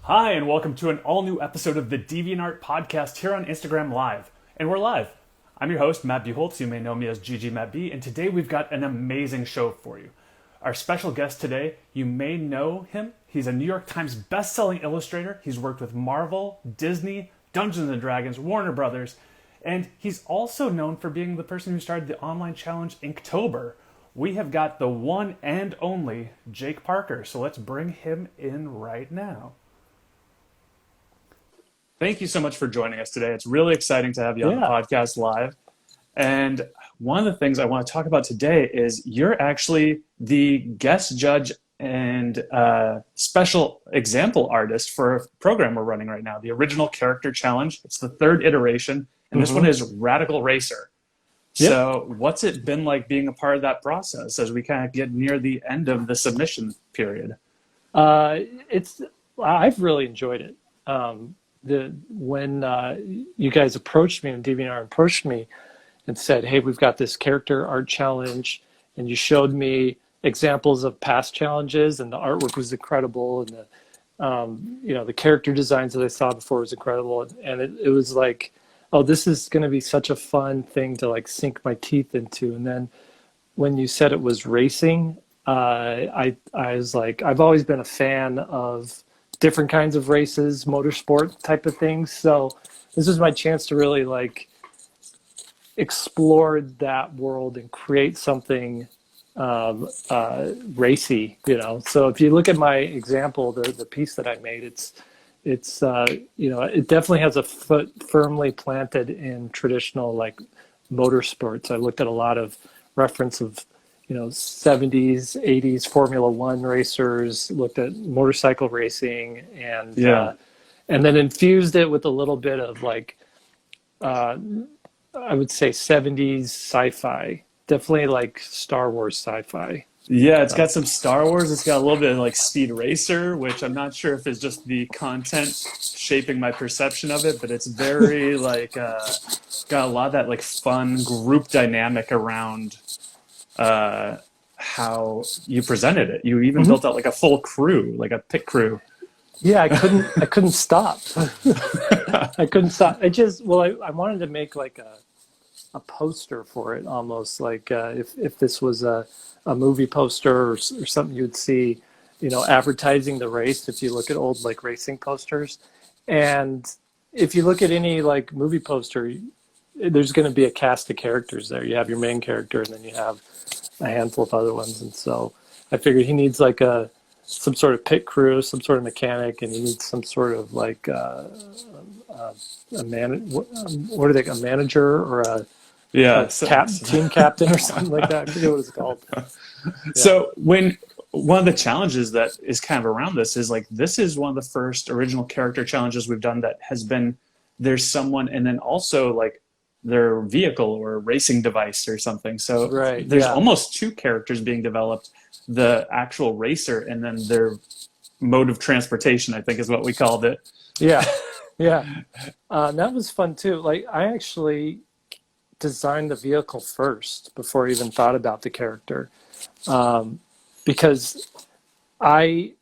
Hi, and welcome to an all-new episode of the DeviantArt Podcast here on Instagram Live. And we're live. I'm your host, Matt Buholtz. You may know me as GGMattB, and today we've got an amazing show for you. Our special guest today, you may know him. He's a New York Times best-selling illustrator. He's worked with Marvel, Disney, Dungeons & Dragons, Warner Brothers, and he's also known for being the person who started the online challenge Inktober. We have got the one and only Jake Parker, so let's bring him in right now. Thank you so much for joining us today. It's really exciting to have you on the podcast live. And one of the things I want to talk about today is you're actually the guest judge and special example artist for a program we're running right now, the Original Character Challenge. It's the third iteration, and this one is Radical Racer. So what's it been like being a part of that process as we kind of get near the end of the submission period? I've really enjoyed it. When you guys approached me and DeviantArt approached me and said, hey, we've got this character art challenge, and you showed me examples of past challenges, and the artwork was incredible, and the character designs that I saw before was incredible, and it was like, oh, this is going to be such a fun thing to like sink my teeth into. And then when you said it was racing, I was like, I've always been a fan of different kinds of races, motorsport type of things. So this is my chance to really like explore that world and create something racy, So if you look at my example, the piece that I made, it definitely has a foot firmly planted in traditional like motorsports. I looked at a lot of reference of 70s, 80s Formula One racers, looked at motorcycle racing, and then infused it with a little bit of like, I would say 70s sci-fi, definitely like Star Wars sci-fi. Yeah, it's got some Star Wars. It's got a little bit of like Speed Racer, which I'm not sure if it's just the content shaping my perception of it, but it's very like, got a lot of that like fun group dynamic around how you presented it. You even built out like a full crew, like a pit crew. Yeah, I couldn't stop. I couldn't stop. I wanted to make like a poster for it, almost like if this was a movie poster or something you'd see, advertising the race. If you look at old like racing posters, and if you look at any like movie poster, there's going to be a cast of characters there. You have your main character, and then you have a handful of other ones. And so I figured he needs like some sort of pit crew, some sort of mechanic, and he needs some sort of like a manager or a team captain or something like that. I forget what it's called. So one of the challenges that is kind of around this is like, this is one of the first original character challenges we've done that has been, there's someone, and then also like their vehicle or racing device or something. So there's almost two characters being developed, the actual racer and then their mode of transportation, I think is what we called it. Yeah. That was fun too. Like I actually designed the vehicle first before I even thought about the character, because I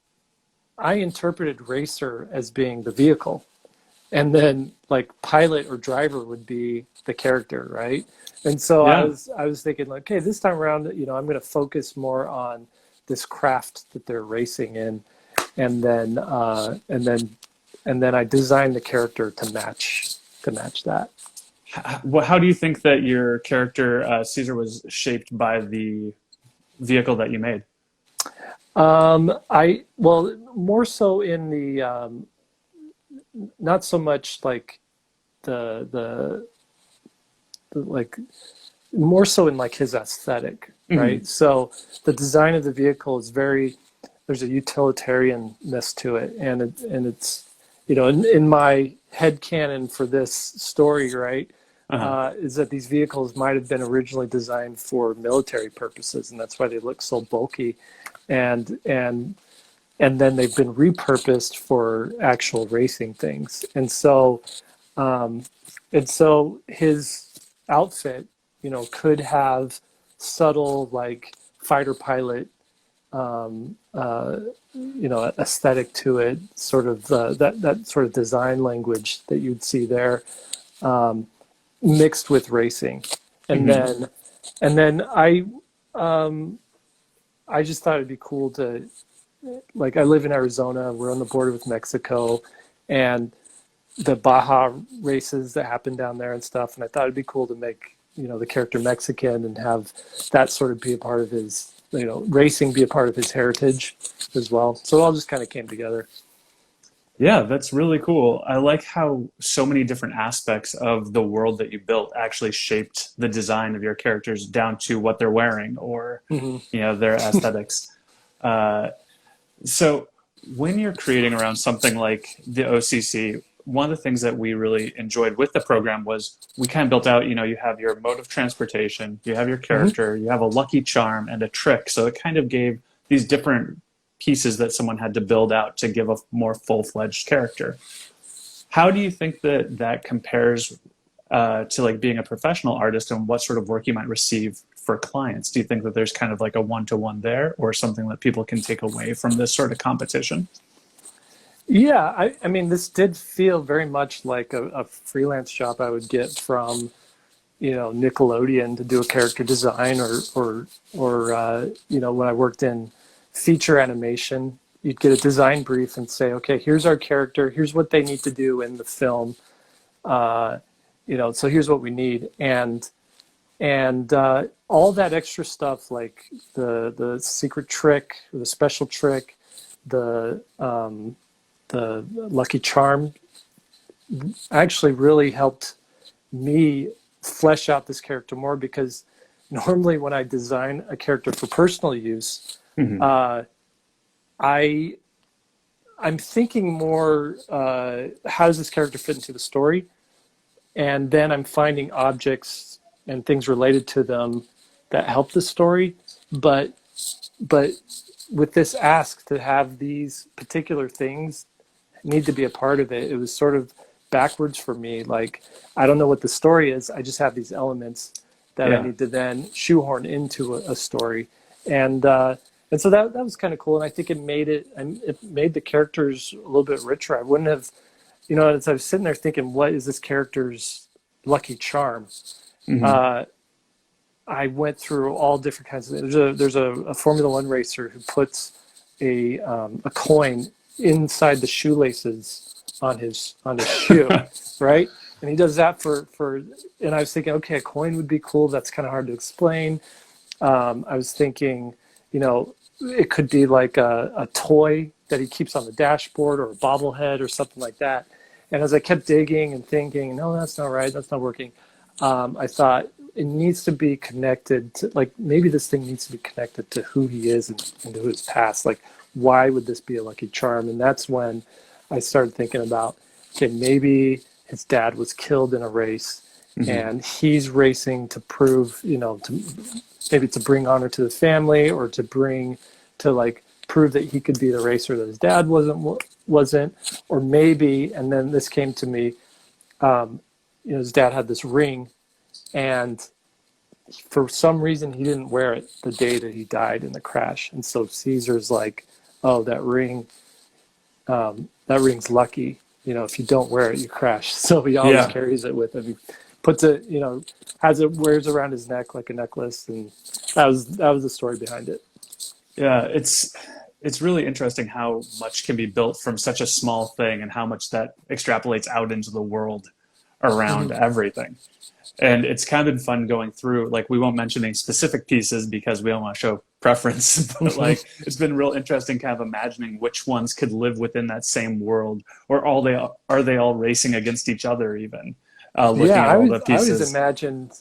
interpreted racer as being the vehicle, and then like pilot or driver would be the character, right? And so I was thinking like, okay, this time around, I'm going to focus more on this craft that they're racing in, and then I designed the character to match that. How do you think that your character Caesar was shaped by the vehicle that you made? More so in the not so much like the like, more so in like his aesthetic, right? So the design of the vehicle is there's a utilitarianness to it, and it's in my headcanon for this story, right? Is that these vehicles might have been originally designed for military purposes, and that's why they look so bulky, and then they've been repurposed for actual racing things. And so his outfit, could have subtle like fighter pilot aesthetic to it, sort of that sort of design language that you'd see there, mixed with racing. And then I just thought it'd be cool to, like, I live in Arizona, we're on the border with Mexico, and the Baja races that happen down there and stuff, and I thought it'd be cool to make, the character Mexican and have that sort of be a part of his, racing be a part of his heritage as well. So it all just kind of came together. Yeah, that's really cool. I like how so many different aspects of the world that you built actually shaped the design of your characters down to what they're wearing or, their aesthetics. So when you're creating around something like the OCC, one of the things that we really enjoyed with the program was we kind of built out, you have your mode of transportation, you have your character, you have a lucky charm and a trick. So it kind of gave these different pieces that someone had to build out to give a more full-fledged character. How do you think that compares to like being a professional artist and what sort of work you might receive for clients? Do you think that there's kind of like a one-to-one there, or something that people can take away from this sort of competition? Yeah, I mean, this did feel very much like a freelance job I would get from, Nickelodeon to do a character design, or when I worked in feature animation, you'd get a design brief and say, okay, here's our character, here's what they need to do in the film, so here's what we need, and all that extra stuff, like the secret trick, or the special trick, the lucky charm, actually really helped me flesh out this character more, because normally when I design a character for personal use, I'm thinking more, how does this character fit into the story? And then I'm finding objects and things related to them that help the story. But with this ask to have these particular things need to be a part of it, it was sort of backwards for me. Like, I don't know what the story is. I just have these elements that I need to then shoehorn into a story. And so that was kind of cool, and I think it made the characters a little bit richer. I wouldn't have, as I was sitting there thinking, what is this character's lucky charm? I went through all different kinds of. There's a Formula One racer who puts a coin inside the shoelaces on his shoe, right? And he does that for. And I was thinking, okay, a coin would be cool. That's kind of hard to explain. I was thinking, it could be like a toy that he keeps on the dashboard, or a bobblehead or something like that. And as I kept digging and thinking, no, that's not right, that's not working, I thought it needs to be connected to, like, maybe this thing needs to be connected to who he is and to his past. Like, why would this be a lucky charm? And that's when I started thinking about, okay, maybe his dad was killed in a race, and he's racing to prove, maybe to bring honor to the family, or to prove that he could be the racer that his dad wasn't, or maybe, and then this came to me, his dad had this ring, and for some reason he didn't wear it the day that he died in the crash, and so Caesar's like, oh, that ring's lucky, if you don't wear it, you crash. So he always carries it with him. He puts it, wears it around his neck like a necklace, and that was the story behind it. Yeah, it's really interesting how much can be built from such a small thing, and how much that extrapolates out into the world around everything. And it's kind of been fun going through, like, we won't mention any specific pieces because we don't want to show preference, but like, it's been real interesting kind of imagining which ones could live within that same world, or are they all racing against each other even? Looking at all the pieces. I always imagined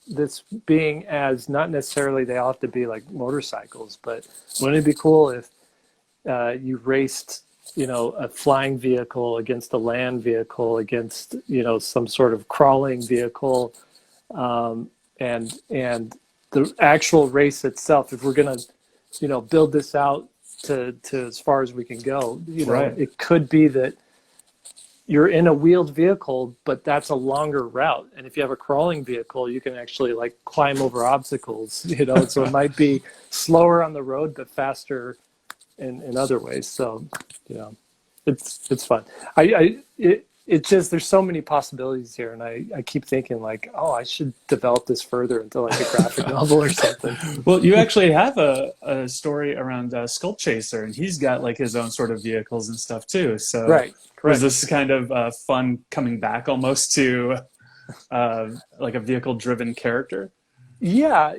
this being as, not necessarily they all have to be like motorcycles, but wouldn't it be cool if you raced, a flying vehicle against a land vehicle against, some sort of crawling vehicle, and the actual race itself, if we're going to, build this out to as far as we can go, it could be that you're in a wheeled vehicle, but that's a longer route. And if you have a crawling vehicle, you can actually like climb over obstacles, so it might be slower on the road, but faster in other ways. So, you know, it's fun. It just, there's so many possibilities here, and I keep thinking like, oh, I should develop this further into like a graphic novel or something. Well, you actually have a story around Skull Chaser, and he's got like his own sort of vehicles and stuff too. So Right. was this kind of fun coming back almost to like a vehicle-driven character? Yeah.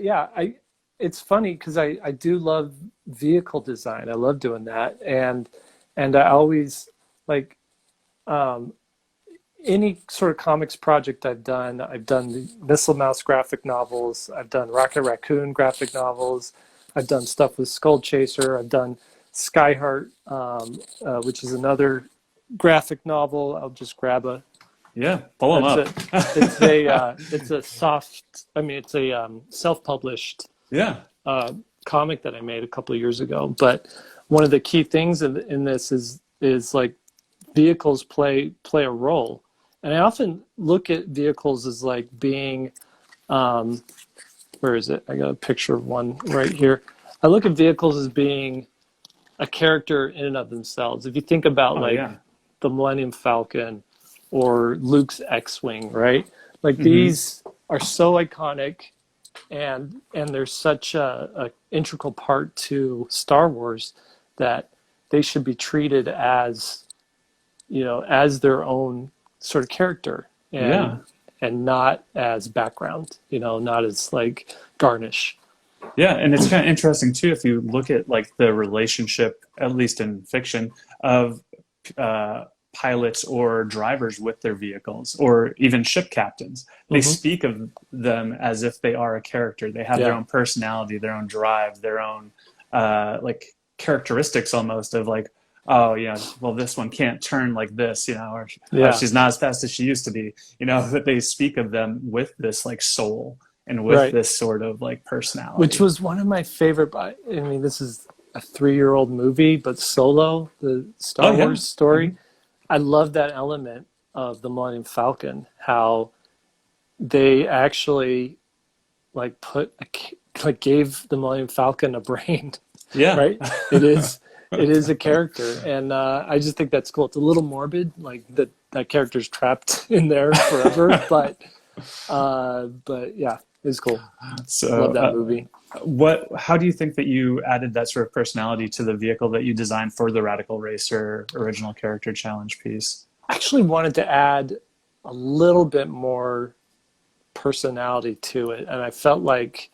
It's funny because I do love vehicle design. I love doing that, and I always like any sort of comics project I've done the Missile Mouse graphic novels, I've done Rocket Raccoon graphic novels, I've done stuff with Skull Chaser, I've done Skyheart, which is another graphic novel. I'll just grab a. Yeah, pull them up. It's a soft. I mean, it's a self-published. Yeah. Comic that I made a couple of years ago. But one of the key things in this is like vehicles play a role, and I often look at vehicles as like being. Where is it? I got a picture of one right here. I look at vehicles as being a character in and of themselves. If you think about the Millennium Falcon or Luke's X-Wing, right? Like these are so iconic, and they're such a integral part to Star Wars that they should be treated as, you know, as their own sort of character, and not as background, you know, not as like garnish. Yeah, and it's kind of interesting too if you look at like the relationship, at least in fiction, of pilots or drivers with their vehicles, or even ship captains. They speak of them as if they are a character. They have their own personality, their own drive, their own like characteristics almost of like, oh yeah, well this one can't turn like this, you know, or she's not as fast as she used to be, you know. But they speak of them with this like soul and with this sort of like personality, which was one of my favorite. I mean, this is a 3-year-old movie, but Solo, the Star Wars story, I love that element of the Millennium Falcon, how they actually like gave the Millennium Falcon a brain. Yeah, right. It is a character, and I just think that's cool. It's a little morbid, like that character's trapped in there forever, but yeah, it's cool. So love that movie. How do you think that you added that sort of personality to the vehicle that you designed for the Radical Racer original character challenge piece? I actually wanted to add a little bit more personality to it, and I felt like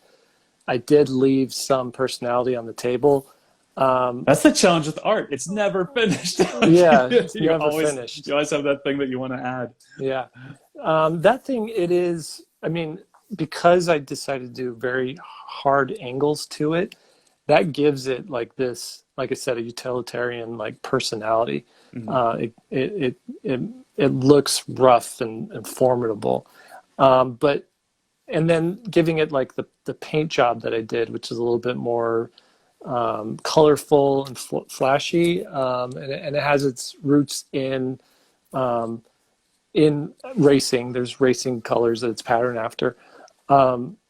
I did leave some personality on the table. That's the challenge with art. It's never finished. Yeah, it's never finished. You always have that thing that you want to add. Yeah. That thing, it is, I mean, because I decided to do very hard angles to it, that gives it like this, like I said, a utilitarian like personality. It looks rough and formidable. And then giving it like the paint job that I did, which is a little bit more colorful and flashy, and it has its roots in racing. There's racing colors that it's patterned after.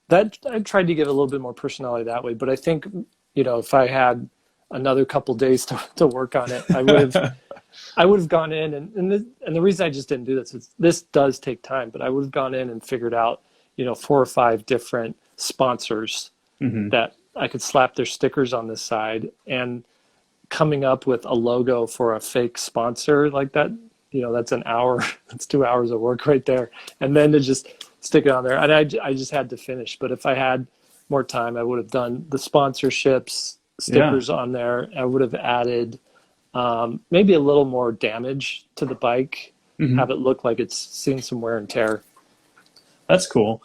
That I tried to give a little bit more personality that way. But I think, you know, if I had another couple days to work on it, I would have gone in and the reason I just didn't do this is this does take time. But I would have gone in and figured out, you know, 4 or 5 different sponsors that I could slap their stickers on the side, and coming up with a logo for a fake sponsor like that, you know, that's an hour, that's 2 hours of work right there. And then to just stick it on there. And I just had to finish. But if I had more time, I would have done the sponsorships, stickers on there. I would have added maybe a little more damage to the bike, have it look like it's seen some wear and tear. That's cool.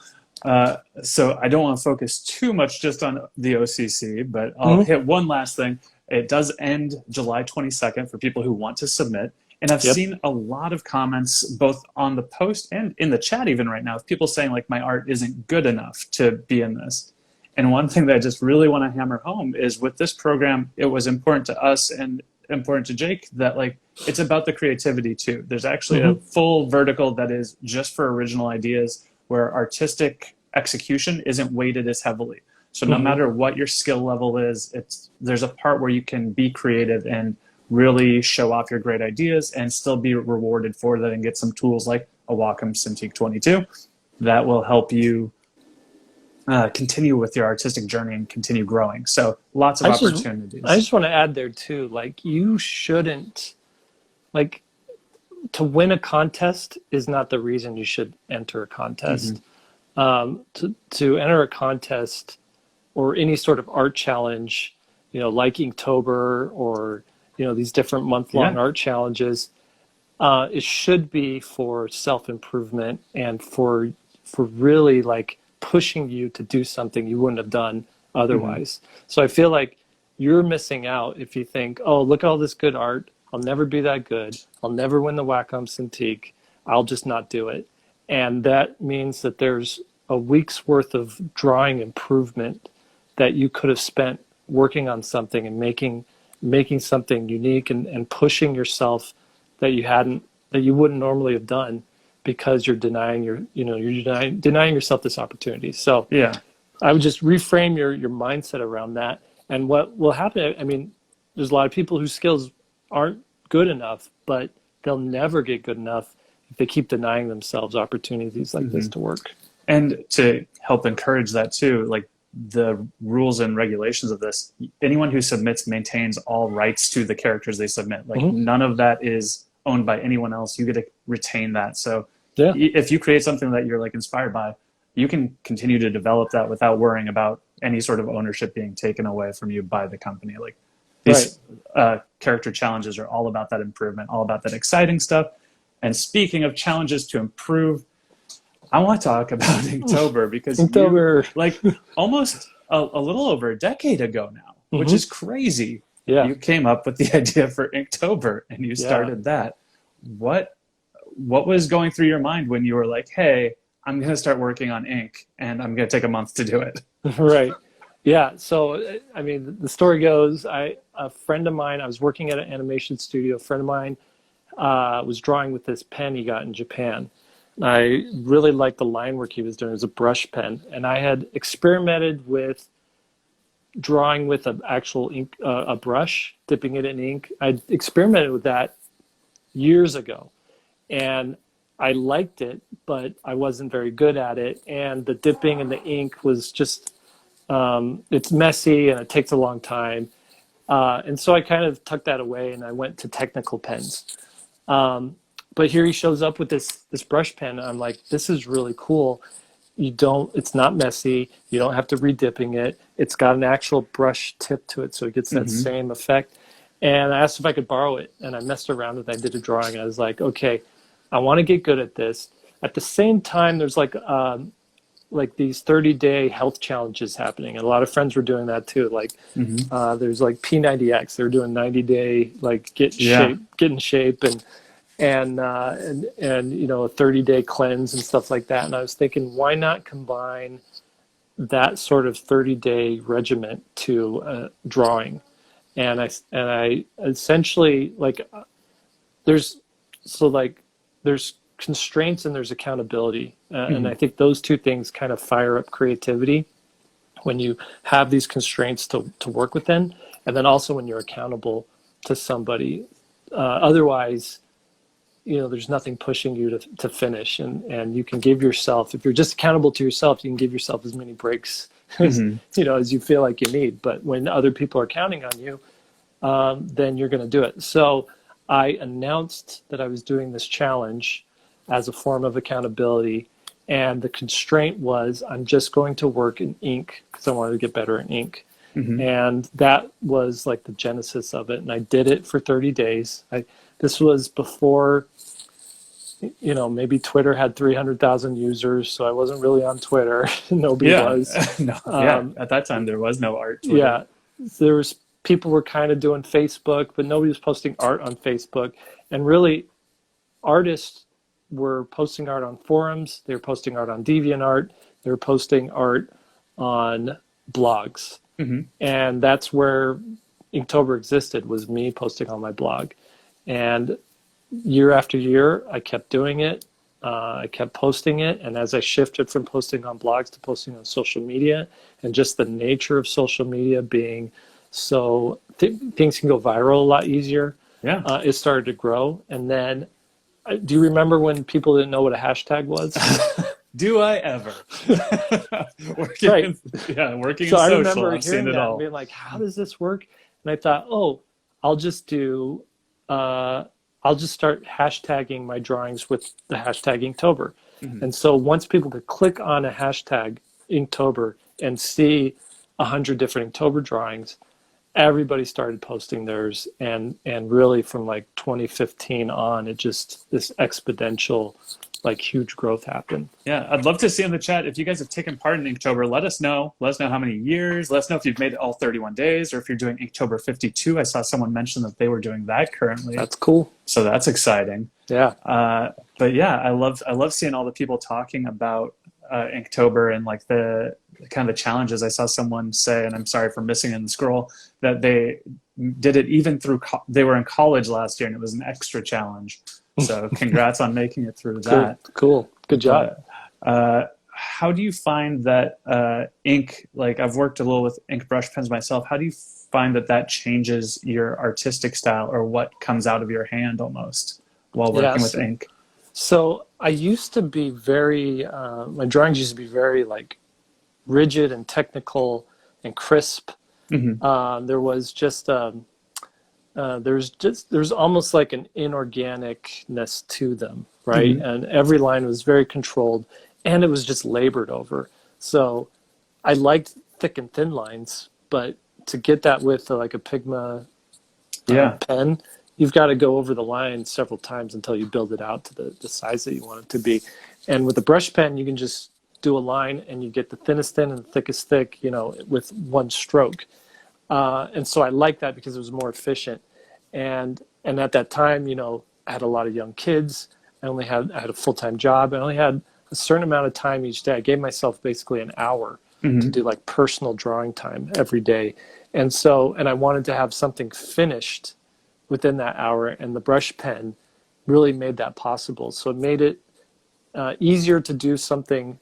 So I don't want to focus too much just on the OCC, but I'll hit one last thing. It does end July 22nd for people who want to submit. And I've seen a lot of comments both on the post and in the chat even right now of people saying like my art isn't good enough to be in this. And one thing that I just really want to hammer home is with this program, it was important to us and important to Jake that like it's about the creativity too. There's actually a full vertical that is just for original ideas where artistic execution isn't weighted as heavily. So no matter what your skill level is, there's a part where you can be creative and really show off your great ideas and still be rewarded for that and get some tools like a Wacom Cintiq 22 that will help you continue with your artistic journey and continue growing. So lots of opportunities. I just want to add there too, like you shouldn't, like to win a contest is not the reason you should enter a contest. To enter a contest or any sort of art challenge, like Inktober or, these different month-long art challenges, it should be for self-improvement and for really like pushing you to do something you wouldn't have done otherwise. So I feel like you're missing out if you think, oh, look at all this good art. I'll never be that good. I'll never win the Wacom Cintiq. I'll just not do it. And that means that there's a week's worth of drawing improvement that you could have spent working on something and making something unique and pushing yourself that you wouldn't normally have done because you're denying yourself this opportunity. So I would just reframe your mindset around that. And what will happen, I mean, there's a lot of people whose skills aren't good enough, but they'll never get good enough if they keep denying themselves opportunities like this to work. And to help encourage that too, like the rules and regulations of this, anyone who submits maintains all rights to the characters they submit. Like none of that is owned by anyone else. You get to retain that. So if you create something that you're like inspired by, you can continue to develop that without worrying about any sort of ownership being taken away from you by the company. Like these character challenges are all about that improvement, all about that exciting stuff. And speaking of challenges to improve, I want to talk about Inktober because like almost a little over a decade ago now, which is crazy. You came up with the idea for Inktober and you started that. What was going through your mind when you were like, hey, I'm going to start working on ink and I'm going to take a month to do it? Right. Yeah. So, I mean, the story goes, a friend of mine, I was working at an animation studio. A friend of mine was drawing with this pen he got in Japan. I really liked the line work he was doing. It was a brush pen. And I had experimented with drawing with an actual ink, a brush, dipping it in ink. I experimented with that years ago. And I liked it, but I wasn't very good at it. And the dipping in the ink was just, it's messy and it takes a long time. And so I kind of tucked that away and I went to technical pens. But here he shows up with this brush pen. I'm like, this is really cool. It's not messy. You don't have to re-dipping it. It's got an actual brush tip to it, so it gets that same effect. And I asked if I could borrow it, and I messed around with it. I did a drawing. I was like, okay, I want to get good at this. At the same time, there's like these 30-day health challenges happening, and a lot of friends were doing that too. Like, there's like P90X. They're doing 90-day like get in shape, and you know, a 30-day cleanse and stuff like that. And I was thinking, why not combine that sort of 30-day regiment to drawing? And I essentially there's constraints and there's accountability, and I think those two things kind of fire up creativity when you have these constraints to work within, and then also when you're accountable to somebody. Otherwise, you know, there's nothing pushing you to finish, and you can give yourself, if you're just accountable to yourself, you can give yourself as many breaks as you feel like you need. But when other people are counting on you, then you're going to do it. So I announced that I was doing this challenge as a form of accountability, and the constraint was I'm just going to work in ink because I wanted to get better in ink. And that was like the genesis of it, and I did it for 30 days. This was before, you know, maybe Twitter had 300,000 users, so I wasn't really on Twitter. Nobody was. At that time, there was no art Twitter. Yeah, there was, people were kind of doing Facebook, but nobody was posting art on Facebook. And really, artists were posting art on forums. They were posting art on DeviantArt. They were posting art on blogs. And that's where Inktober existed, was me posting on my blog. And year after year, I kept doing it. I kept posting it. And as I shifted from posting on blogs to posting on social media, and just the nature of social media being so things can go viral a lot easier, it started to grow. And then, do you remember when people didn't know what a hashtag was? Do I ever? Working Right. Working so in I social, remember I've seen hearing it that all. and being like, how does this work? And I thought, I'll just start hashtagging my drawings with the hashtag Inktober. Mm-hmm. And so once people could click on a hashtag Inktober and see 100 different Inktober drawings, everybody started posting theirs. And really from like 2015 on, it just, this exponential, like huge growth happened. Yeah, I'd love to see in the chat if you guys have taken part in Inktober. Let us know. Let us know how many years. Let us know if you've made it all 31 days or if you're doing Inktober 52. I saw someone mention that they were doing that currently. That's cool. So that's exciting. Yeah. But yeah, I love seeing all the people talking about Inktober and like the kind of the challenges. I saw someone say, and I'm sorry for missing in the scroll, that they did it even through they were in college last year and it was an extra challenge. So congrats on making it through that. Cool. Good job. How do you find that ink, like I've worked a little with ink brush pens myself, how do you find that changes your artistic style or what comes out of your hand almost while working with ink? So I used to be very, my drawings used to be very like rigid and technical and crisp. Mm-hmm. There's almost like an inorganicness to them, right? Mm-hmm. And every line was very controlled and it was just labored over. So I liked thick and thin lines, but to get that with like a Pigma pen, you've got to go over the line several times until you build it out to the size that you want it to be. And with a brush pen, you can just do a line and you get the thinnest thin and the thickest thick, with one stroke. And so I liked that because it was more efficient. And at that time, I had a lot of young kids. I had a full-time job. I only had a certain amount of time each day. I gave myself basically an hour to do like personal drawing time every day. And I wanted to have something finished within that hour, and the brush pen really made that possible. So it made it easier to do something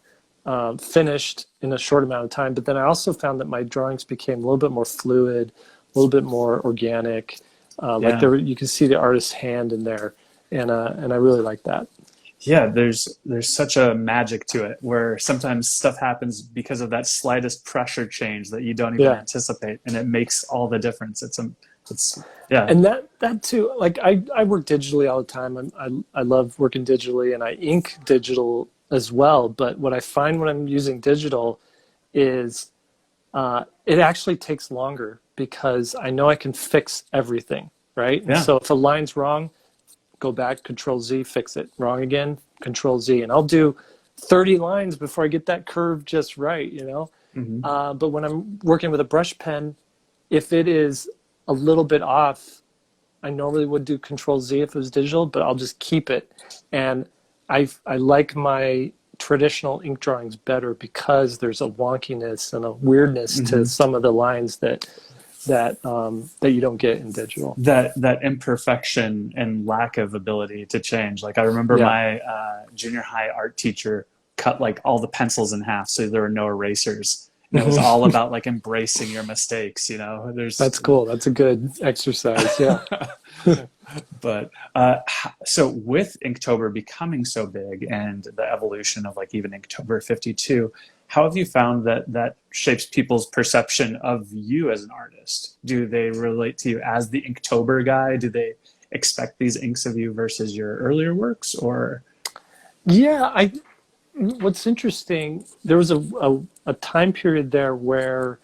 finished in a short amount of time. But then I also found that my drawings became a little bit more fluid, a little bit more organic. Like you can see the artist's hand in there, and I really like that. Yeah, there's such a magic to it where sometimes stuff happens because of that slightest pressure change that you don't even anticipate, and it makes all the difference. It's and that too. Like I work digitally all the time. I love working digitally, and I ink digital as well. But what I find when I'm using digital is it actually takes longer because I know I can fix everything, right? Yeah. So if a line's wrong, go back, Control Z, fix it. Wrong again, Control Z. And I'll do 30 lines before I get that curve just right, Mm-hmm. But when I'm working with a brush pen, if it is a little bit off, I normally would do Control Z if it was digital, but I'll just keep it. And I like my traditional ink drawings better because there's a wonkiness and a weirdness to some of the lines that you don't get in digital. That imperfection and lack of ability to change. Like I remember my junior high art teacher cut like all the pencils in half so there were no erasers. And it was all about like embracing your mistakes, That's cool. That's a good exercise. Yeah. But so with Inktober becoming so big and the evolution of like even Inktober 52, how have you found that shapes people's perception of you as an artist? Do they relate to you as the Inktober guy? Do they expect these inks of you versus your earlier works? Or what's interesting, there was a time period there where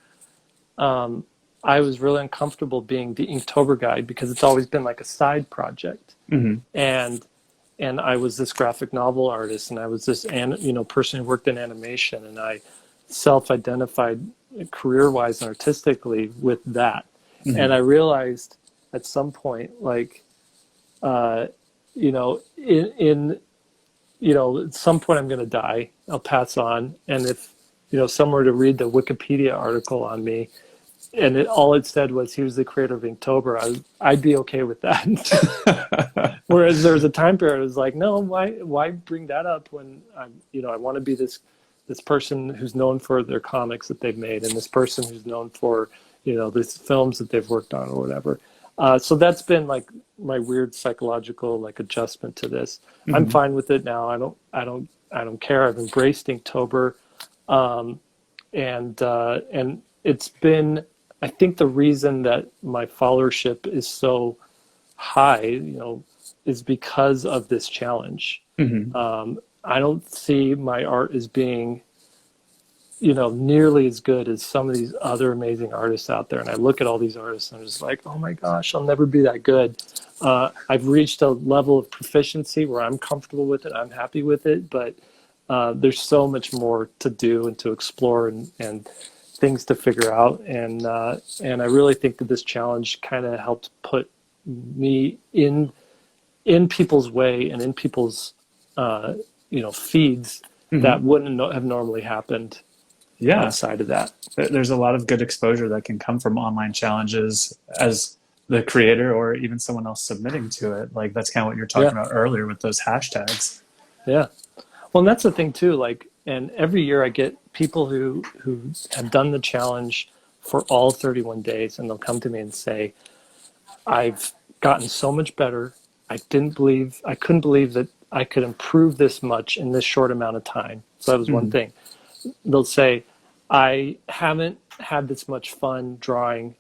I was really uncomfortable being the Inktober guy because it's always been like a side project. Mm-hmm. And I was this graphic novel artist, and I was this person who worked in animation, and I self-identified career-wise and artistically with that. Mm-hmm. And I realized at some point, like, at some point I'm going to die. I'll pass on, and if someone were to read the Wikipedia article on me, all it said was he was the creator of Inktober, I'd be okay with that. Whereas there was a time period I was like, no, why bring that up when I want to be this person who's known for their comics that they've made, and this person who's known for these films that they've worked on or whatever. So that's been like my weird psychological like adjustment to this. Mm-hmm. I'm fine with it now. I don't care. I've embraced Inktober, and it's been, I think the reason that my followership is so high, is because of this challenge. Mm-hmm. I don't see my art as being, nearly as good as some of these other amazing artists out there. And I look at all these artists and I'm just like, oh my gosh, I'll never be that good. I've reached a level of proficiency where I'm comfortable with it. I'm happy with it, but there's so much more to do and to explore and things to figure out. And I really think that this challenge kind of helped put me in people's way and in people's, feeds mm-hmm. that wouldn't have normally happened. Outside of that, there's a lot of good exposure that can come from online challenges as the creator or even someone else submitting to it. Like that's kind of what you're talking about earlier with those hashtags. Yeah. Well, and that's the thing too, like, and every year I get people who have done the challenge for all 31 days, and they'll come to me and say, I've gotten so much better. I couldn't believe that I could improve this much in this short amount of time. So that was one thing. They'll say, I haven't had this much fun drawing.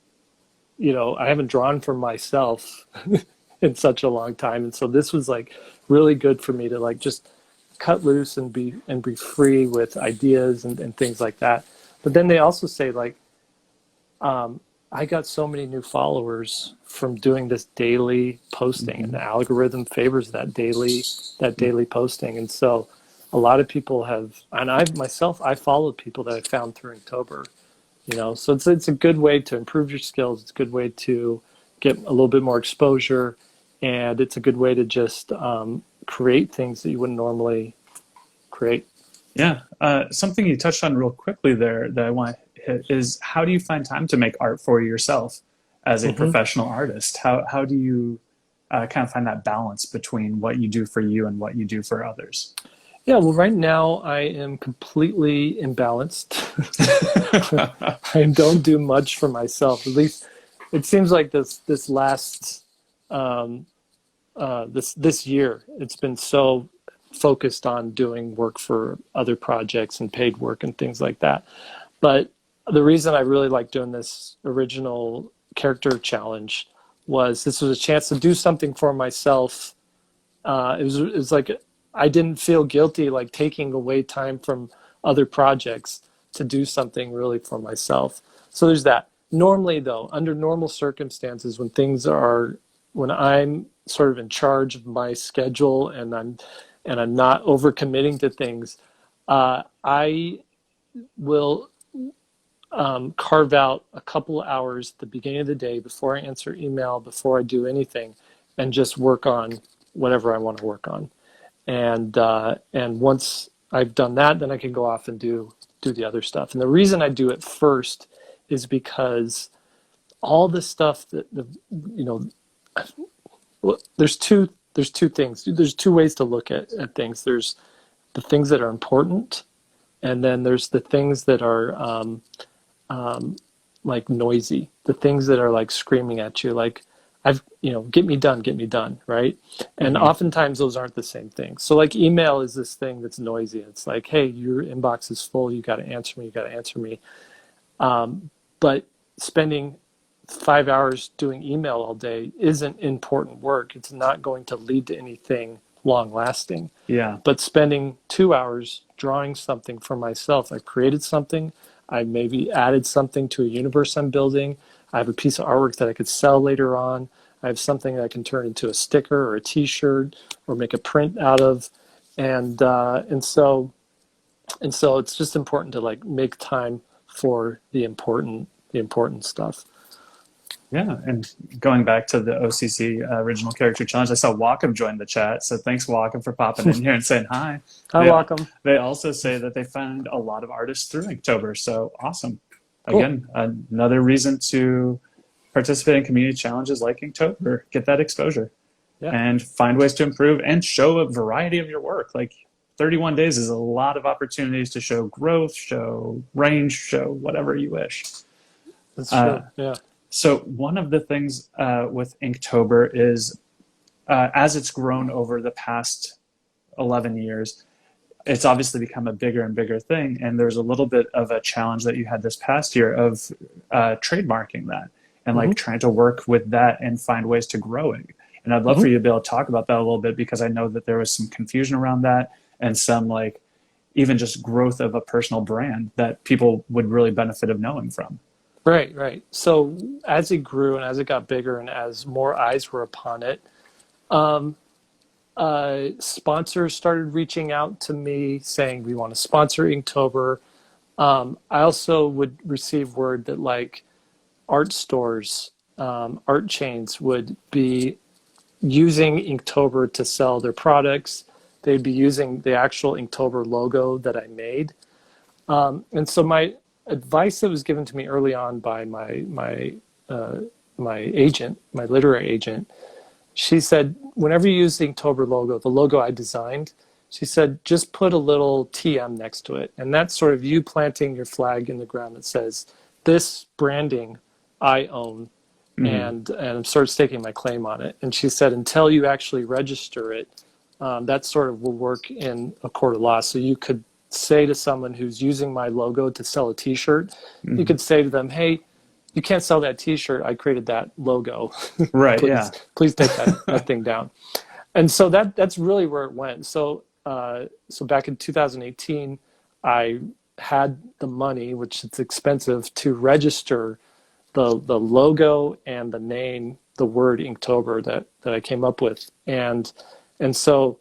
I haven't drawn for myself in such a long time. And so this was like really good for me to like just cut loose and be free with ideas and things like that. But then they also say like, I got so many new followers from doing this daily posting, and the algorithm favors that daily posting. And so a lot of people have, and I followed people that I found through Inktober, so it's a good way to improve your skills. It's a good way to get a little bit more exposure, and it's a good way to just create things that you wouldn't normally create. Yeah. Something you touched on real quickly there that I want to hit is, how do you find time to make art for yourself as a professional artist? How do you kind of find that balance between what you do for you and what you do for others? Yeah, well, right now I am completely imbalanced. I don't do much for myself. At least it seems like this last this year, it's been so focused on doing work for other projects and paid work and things like that. But the reason I really like doing this original character challenge was this was a chance to do something for myself. It was like, I didn't feel guilty like taking away time from other projects to do something really for myself. So there's that. Normally though, under normal circumstances, when I'm sort of in charge of my schedule and I'm not overcommitting to things, I will carve out a couple of hours at the beginning of the day before I answer email, before I do anything, and just work on whatever I want to work on. And once I've done that, then I can go off and do the other stuff. And the reason I do it first is because all the stuff there's two things. There's two ways to look at things. There's the things that are important, and then there's the things that are like noisy, the things that are like screaming at you, like, get me done, right? And oftentimes those aren't the same thing. So like email is this thing that's noisy. It's like, hey, your inbox is full. You got to answer me. But spending 5 hours doing email all day isn't important work. It's not going to lead to anything long lasting. Yeah. But spending 2 hours drawing something for myself, I created something. I maybe added something to a universe I'm building. I have a piece of artwork that I could sell later on. I have something that I can turn into a sticker or a T-shirt or make a print out of, and so it's just important to like make time for the important stuff. Yeah, and going back to the OCC Original Character Challenge, I saw Wacom join the chat, so thanks Wacom for popping in here and saying hi. Hi Wacom. They also say that they found a lot of artists through Inktober, so awesome. Cool. again, another reason to participate in community challenges like Inktober, get that exposure, and find ways to improve and show a variety of your work. Like 31 days is a lot of opportunities to show growth, show range, show whatever you wish. That's true. Yeah. So one of the things with Inktober is, as it's grown over the past 11 years, it's obviously become a bigger and bigger thing. And there's a little bit of a challenge that you had this past year of trademarking that and like trying to work with that and find ways to grow it. And I'd love for you to be able to talk about that a little bit, because I know that there was some confusion around that and some like even just growth of a personal brand that people would really benefit of knowing from. Right. So as it grew and as it got bigger and as more eyes were upon it, sponsors started reaching out to me saying, we want to sponsor Inktober. I also would receive word that like art stores, art chains would be using Inktober to sell their products. They'd be using the actual Inktober logo that I made. And so my advice that was given to me early on by my agent, my literary agent, she said, whenever you use the Inktober logo, the logo I designed, she said, just put a little TM next to it. And that's sort of you planting your flag in the ground that says, this branding I own, and I'm sort of staking my claim on it. And she said, until you actually register it, that sort of will work in a court of law. So you could say to someone who's using my logo to sell a t-shirt, you could say to them, hey, you can't sell that t-shirt. I created that logo. Right. Please take that thing down. And so that's really where it went. So back in 2018, I had the money, which is expensive, to register the logo and the name, the word Inktober that I came up with. And so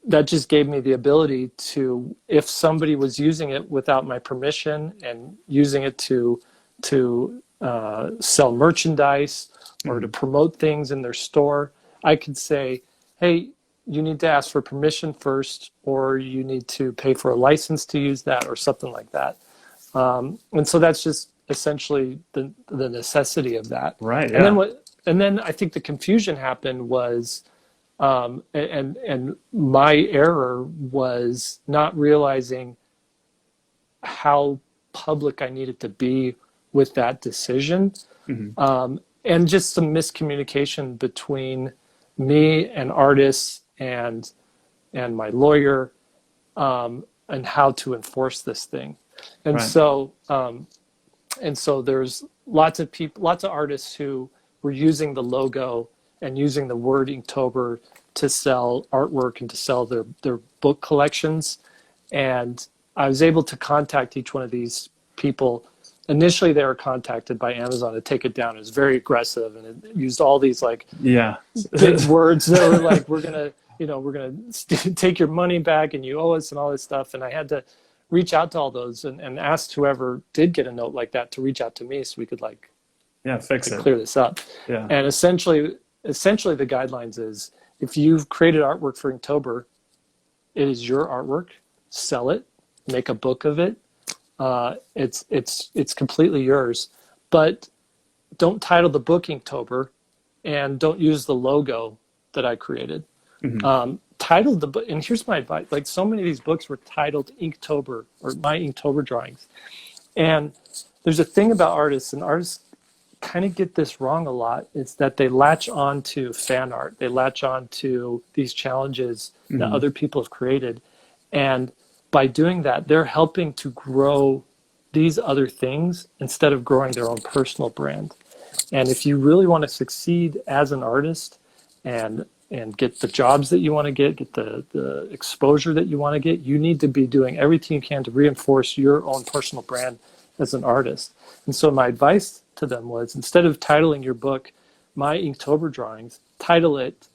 that just gave me the ability to, if somebody was using it without my permission and using it to sell merchandise or to promote things in their store, I could say, hey, you need to ask for permission first, or you need to pay for a license to use that, or something like that. And so that's just essentially the necessity of that. Right. Yeah. And then I think the confusion happened was, and my error was not realizing how public I needed to be with that decision, and just some miscommunication between me and artists and my lawyer, and how to enforce this thing. And so there's lots of people, lots of artists who were using the logo and using the word Inktober to sell artwork and to sell their book collections. And I was able to contact each one of these people. Initially, they were contacted by Amazon to take it down. It was very aggressive, and it used all these like big words that were like, we're gonna take your money back, and you owe us, and all this stuff. And I had to reach out to all those and asked whoever did get a note like that to reach out to me so we could fix it, clear this up. Yeah. And essentially the guidelines is, if you've created artwork for Inktober, it is your artwork. Sell it, make a book of it. It's completely yours, but don't title the book Inktober, and don't use the logo that I created. Titled the book, and here's my advice: like, so many of these books were titled Inktober or my Inktober drawings, and there's a thing about artists, and artists kind of get this wrong a lot. It's that they latch on to fan art, they latch on to these challenges that other people have created, and by doing that, they're helping to grow these other things instead of growing their own personal brand. And if you really want to succeed as an artist and get the jobs that you want to get the exposure that you want to get, you need to be doing everything you can to reinforce your own personal brand as an artist. And so my advice to them was, instead of titling your book My Inktober Drawings, title it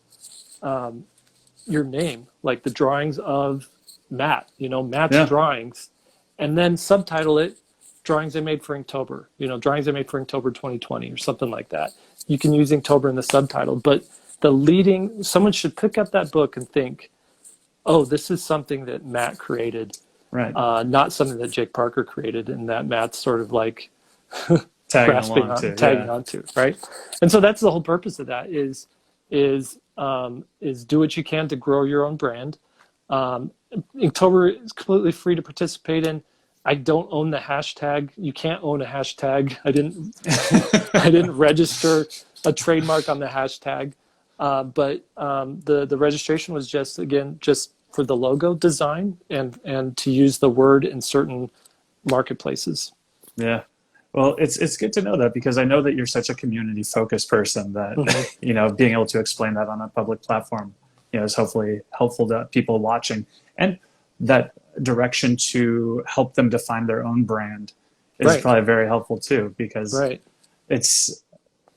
your name, like the drawings of Matt, Matt's drawings, and then subtitle it Drawings I Made for Inktober, Drawings I Made for Inktober 2020, or something like that. You can use Inktober in the subtitle, but someone should pick up that book and think, oh, this is something that Matt created. Right. Not something that Jake Parker created and that Matt's sort of like tagging onto, right? And so that's the whole purpose of that is do what you can to grow your own brand. Inktober is completely free to participate in. I don't own the hashtag. You can't own a hashtag. I didn't register a trademark on the hashtag, but the registration was just for the logo design and to use the word in certain marketplaces. Yeah. Well, it's good to know that, because I know that you're such a community focused person that, being able to explain that on a public platform, is hopefully helpful to people watching, and that direction to help them define their own brand is probably very helpful too, because it's,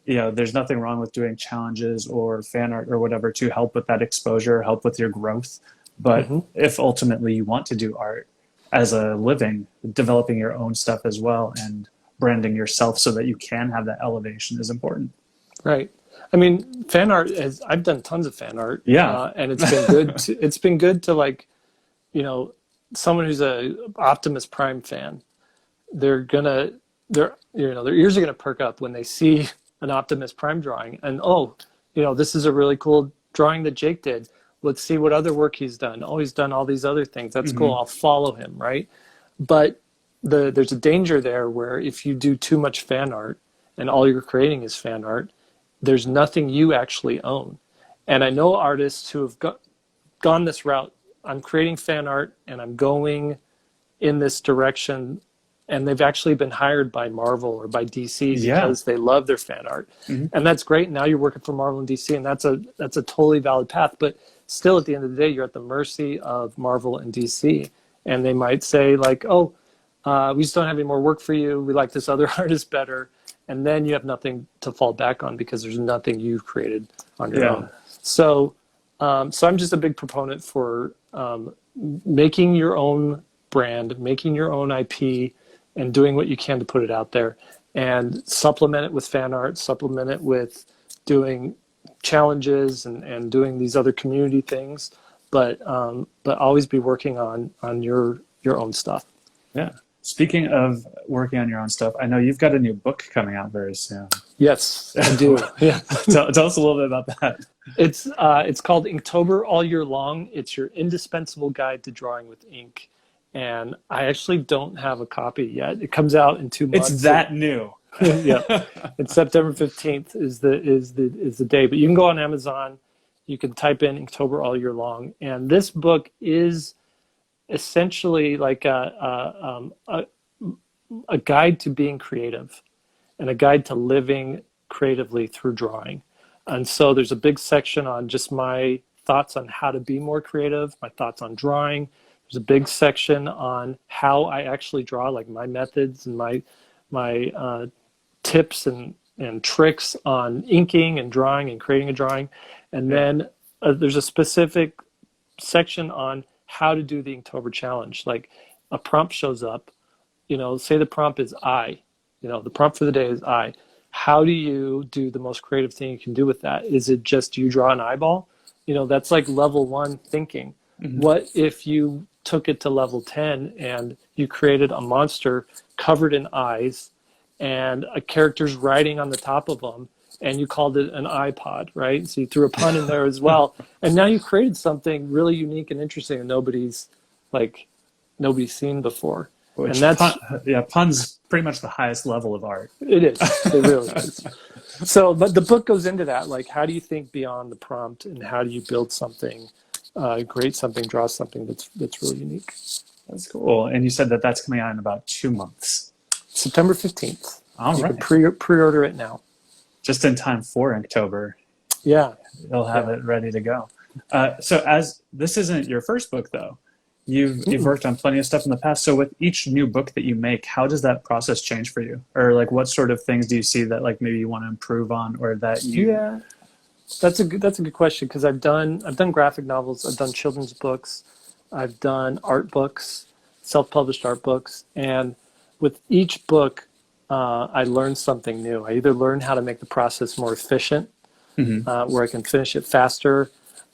there's nothing wrong with doing challenges or fan art or whatever to help with that exposure, help with your growth. But if ultimately you want to do art as a living, developing your own stuff as well and branding yourself so that you can have that elevation is important. Right. I mean, fan art I've done tons of fan art. Yeah. And it's been good. It's been good to, like, someone who's a Optimus Prime fan, their ears are gonna perk up when they see an Optimus Prime drawing and, this is a really cool drawing that Jake did. Let's see what other work he's done. Oh, he's done all these other things. That's cool. I'll follow him, right? But there's a danger there where if you do too much fan art and all you're creating is fan art, there's nothing you actually own. And I know artists who have gone this route. I'm creating fan art and I'm going in this direction, and they've actually been hired by Marvel or by DC because they love their fan art. And that's great. Now you're working for Marvel and DC, and that's a totally valid path. But still, at the end of the day, you're at the mercy of Marvel and DC. And they might say, like, we just don't have any more work for you. We like this other artist better. And then you have nothing to fall back on because there's nothing you've created on your own. So I'm just a big proponent for making your own brand, making your own IP, and doing what you can to put it out there. And supplement it with fan art, supplement it with doing challenges and doing these other community things, but always be working on your own stuff. Yeah. Speaking of working on your own stuff, I know you've got a new book coming out very soon. Yes, I do. Yeah. Tell us a little bit about that. It's called Inktober All Year Long. It's your indispensable guide to drawing with ink. And I actually don't have a copy yet. It comes out in 2 months. It's that new. Yeah. It's September 15th is the day. But you can go on Amazon. You can type in Inktober All Year Long. And this book is essentially like a guide to being creative and a guide to living creatively through drawing. And so there's a big section on just my thoughts on how to be more creative, my thoughts on drawing. There's a big section on how I actually draw, like my methods and my tips and tricks on inking and drawing and creating a drawing. And then there's a specific section on how to do the Inktober challenge. Like a prompt shows up, say the prompt is I, the prompt for the day is I. How do you do the most creative thing you can do with that? Is it just you draw an eyeball? That's like level 1 thinking. What if you took it to level 10 and you created a monster covered in eyes and a character's writing on the top of them, and you called it an iPod, right? So you threw a pun in there as well. And now you created something really unique and interesting that nobody's seen before. Which, and that's pun's pretty much the highest level of art. It is. It really is. So, but the book goes into that. Like, how do you think beyond the prompt, and how do you build something, create something, draw something that's really unique? That's cool. And you said that that's coming out in about 2 months. September 15th. All you right. can pre-order it now. Just in time for Inktober. Yeah. You'll have it ready to go. So as this isn't your first book, though, you've worked on plenty of stuff in the past. So with each new book that you make, how does that process change for you? Or like, what sort of things do you see that like maybe you want to improve on, or that you? Yeah, that's a good question, because I've done graphic novels, I've done children's books, I've done art books, self-published art books, and with each book, I learned something new. I either learned how to make the process more efficient, where I can finish it faster.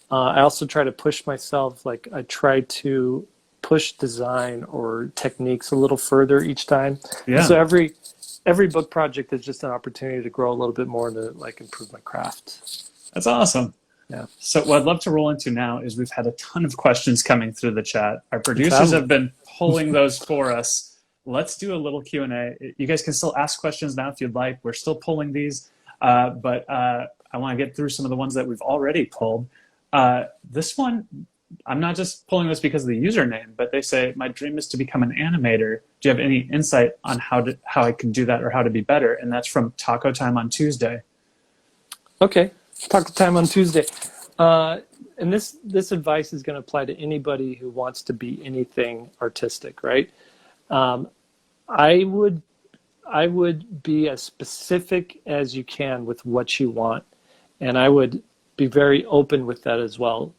I also try to push myself. Like, I try to push design or techniques a little further each time. Yeah. So every book project is just an opportunity to grow a little bit more and to like improve my craft. That's awesome. Yeah. So what I'd love to roll into now is we've had a ton of questions coming through the chat. Our producers have been pulling those for us. Let's do a little Q&A. You guys can still ask questions now if you'd like. We're still pulling these, but I want to get through some of the ones that we've already pulled. This one, I'm not just pulling this because of the username, but they say, my dream is to become an animator. Do you have any insight on how I can do that or how to be better? And that's from Taco Time on Tuesday. Okay, Taco Time on Tuesday. And this advice is going to apply to anybody who wants to be anything artistic, right? I would be as specific as you can with what you want, and I would be very open with that as well.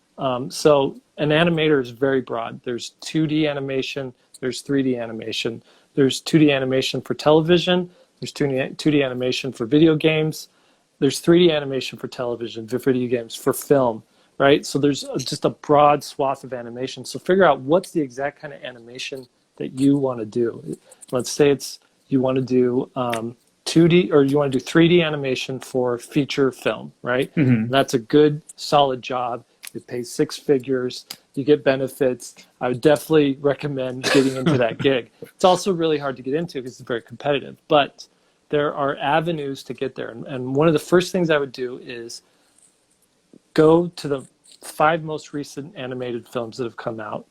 So an animator is very broad. There's 2D animation, there's 3D animation, there's 2D animation for television, there's 2D animation for video games, there's 3D animation for television, for video games, for film, right? So there's just a broad swath of animation. So figure out what's the exact kind of animation that you want to do. Let's say you want to do 2D or you want to do 3D animation for feature film, right? Mm-hmm. That's a good, solid job. It pays 6 figures. You get benefits. I would definitely recommend getting into that gig. It's also really hard to get into because it's very competitive, but there are avenues to get there. And one of the first things I would do is go to the 5 most recent animated films that have come out.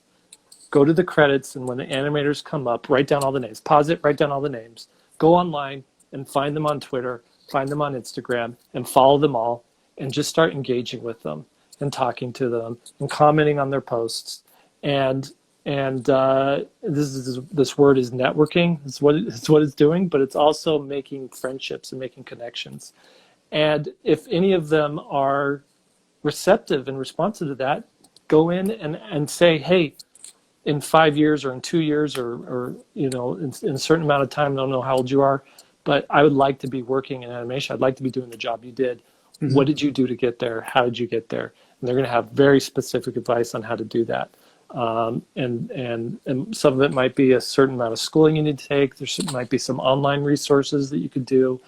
Go to the credits, and when the animators come up, write down all the names. Pause it, write down all the names. Go online and find them on Twitter, find them on Instagram, and follow them all, and just start engaging with them and talking to them and commenting on their posts. And this word is networking. It's what it's doing, but it's also making friendships and making connections. And if any of them are receptive and responsive to that, go in and say, hey, in 5 years or in 2 years or in a certain amount of time, I don't know how old you are, but I would like to be working in animation. I'd like to be doing the job you did. Mm-hmm. What did you do to get there? How did you get there? And they're going to have very specific advice on how to do that. And some of it might be a certain amount of schooling you need to take. There might be some online resources that you could do.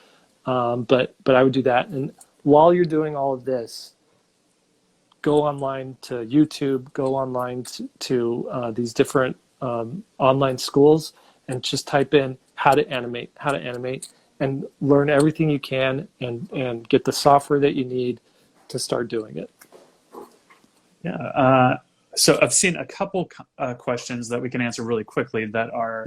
But I would do that. And while you're doing all of this, go online to YouTube, go online to these different online schools, and just type in how to animate, and learn everything you can and get the software that you need to start doing it. Yeah. So I've seen a couple questions that we can answer really quickly that are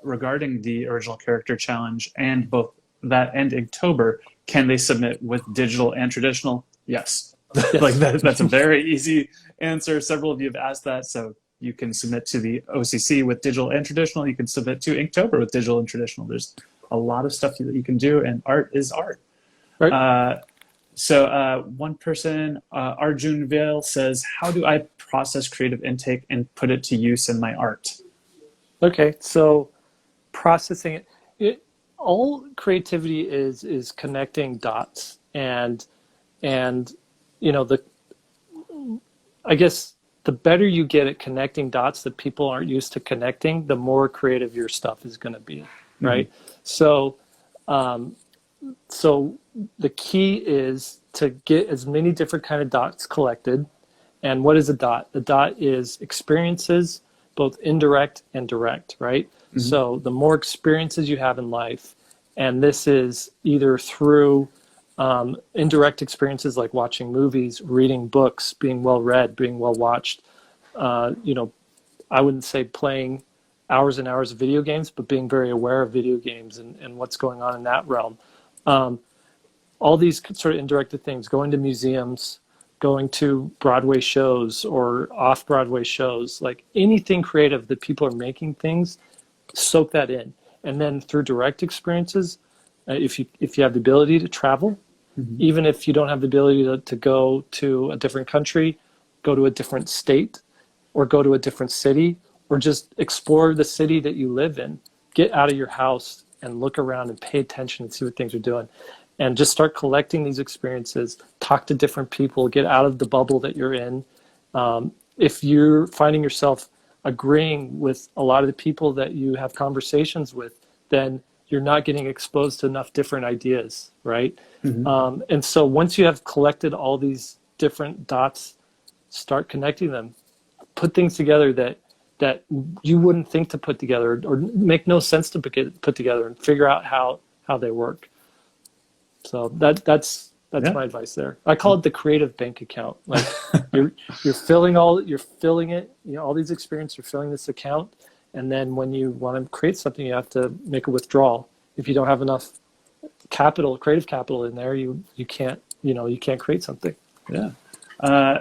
regarding the original character challenge, and both that and Inktober. Can they submit with digital and traditional? Yes. Like that's a very easy answer. Several of you have asked that, so you can submit to the OCC with digital and traditional. You can submit to Inktober with digital and traditional. There's a lot of stuff that you can do, and art is art. Right. So one person, Arjun Vale, says, how do I process creative intake and put it to use in my art? Okay, so processing it, all creativity is connecting dots, and I guess the better you get at connecting dots that people aren't used to connecting, the more creative your stuff is going to be, right? Mm-hmm. So the key is to get as many different kind of dots collected. And what is a dot? A dot is experiences, both indirect and direct, right? Mm-hmm. So the more experiences you have in life, and this is either through indirect experiences like watching movies, reading books, being well read, being well watched. I wouldn't say playing hours and hours of video games, but being very aware of video games and what's going on in that realm. All these sort of indirect things, going to museums, going to Broadway shows or off-Broadway shows, like anything creative that people are making things, soak that in. And then through direct experiences, if you have the ability to travel, mm-hmm. even if you don't have the ability to go to a different country, go to a different state, or go to a different city, or just explore the city that you live in, get out of your house and look around and pay attention and see what things are doing. And just start collecting these experiences, talk to different people, get out of the bubble that you're in. If you're finding yourself agreeing with a lot of the people that you have conversations with, then you're not getting exposed to enough different ideas, right? And so once you have collected all these different dots, start connecting them, put things together that you wouldn't think to put together or make no sense to put together, and figure out how they work. So that's my advice there. I call it the creative bank account. Like you're filling it, all these experiences, you're filling this account, and then when you want to create something, you have to make a withdrawal. If you don't have enough creative capital in there, you can't create something. Yeah.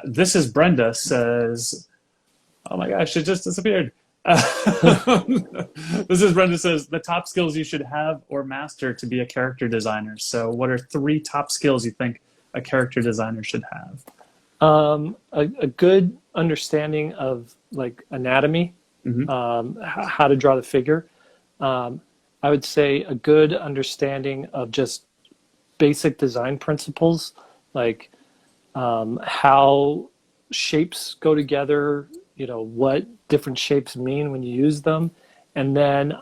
This is Brenda says, oh my gosh, it just disappeared. This is Brenda says, the top skills you should have or master to be a character designer. So what are 3 top skills you think a character designer should have? A good understanding of like anatomy, how to draw the figure. I would say a good understanding of just basic design principles, like how shapes go together, what different shapes mean when you use them, and then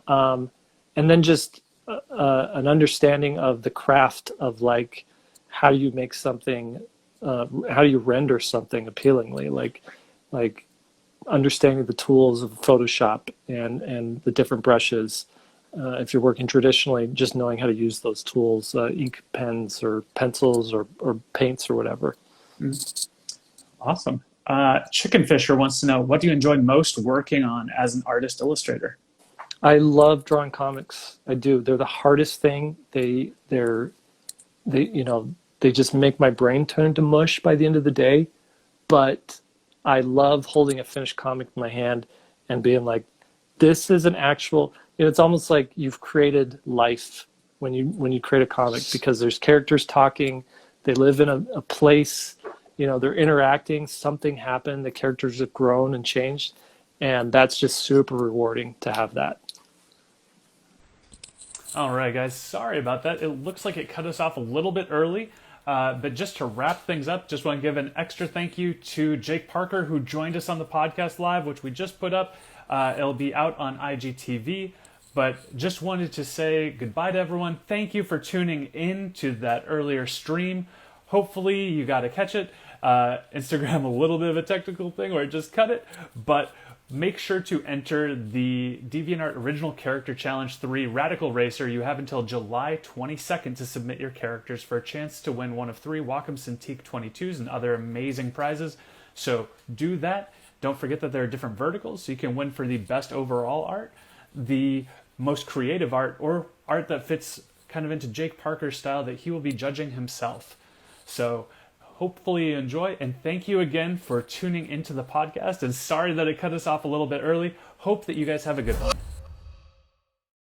just an understanding of the craft of like how you make something, how you render something appealingly, like understanding the tools of Photoshop and the different brushes. If you're working traditionally, just knowing how to use those tools, ink pens or pencils or paints or whatever. Awesome. Chicken Fisher wants to know, what do you enjoy most working on as an artist illustrator? I love drawing comics. I do. They're the hardest thing. They just make my brain turn to mush by the end of the day. But I love holding a finished comic in my hand and being like, this is an actual, it's almost like you've created life when you create a comic, because there's characters talking, they live in a place, they're interacting, something happened, the characters have grown and changed, and that's just super rewarding to have that. All right, guys, sorry about that. It looks like it cut us off a little bit early, but just to wrap things up, just want to give an extra thank you to Jake Parker, who joined us on the podcast live, which we just put up. It'll be out on IGTV, but just wanted to say goodbye to everyone. Thank you for tuning in to that earlier stream. Hopefully you got to catch it. Instagram, a little bit of a technical thing where it just cut it, but make sure to enter the DeviantArt Original Character Challenge 3 Radical Racer. You have until July 22nd to submit your characters for a chance to win one of 3 Wacom Cintiq 22s and other amazing prizes. So do that. Don't forget that there are different verticals, so you can win for the best overall art, the most creative art, or art that fits kind of into Jake Parker's style that he will be judging himself. So hopefully you enjoy, and thank you again for tuning into the podcast, and sorry that it cut us off a little bit early. Hope that you guys have a good one.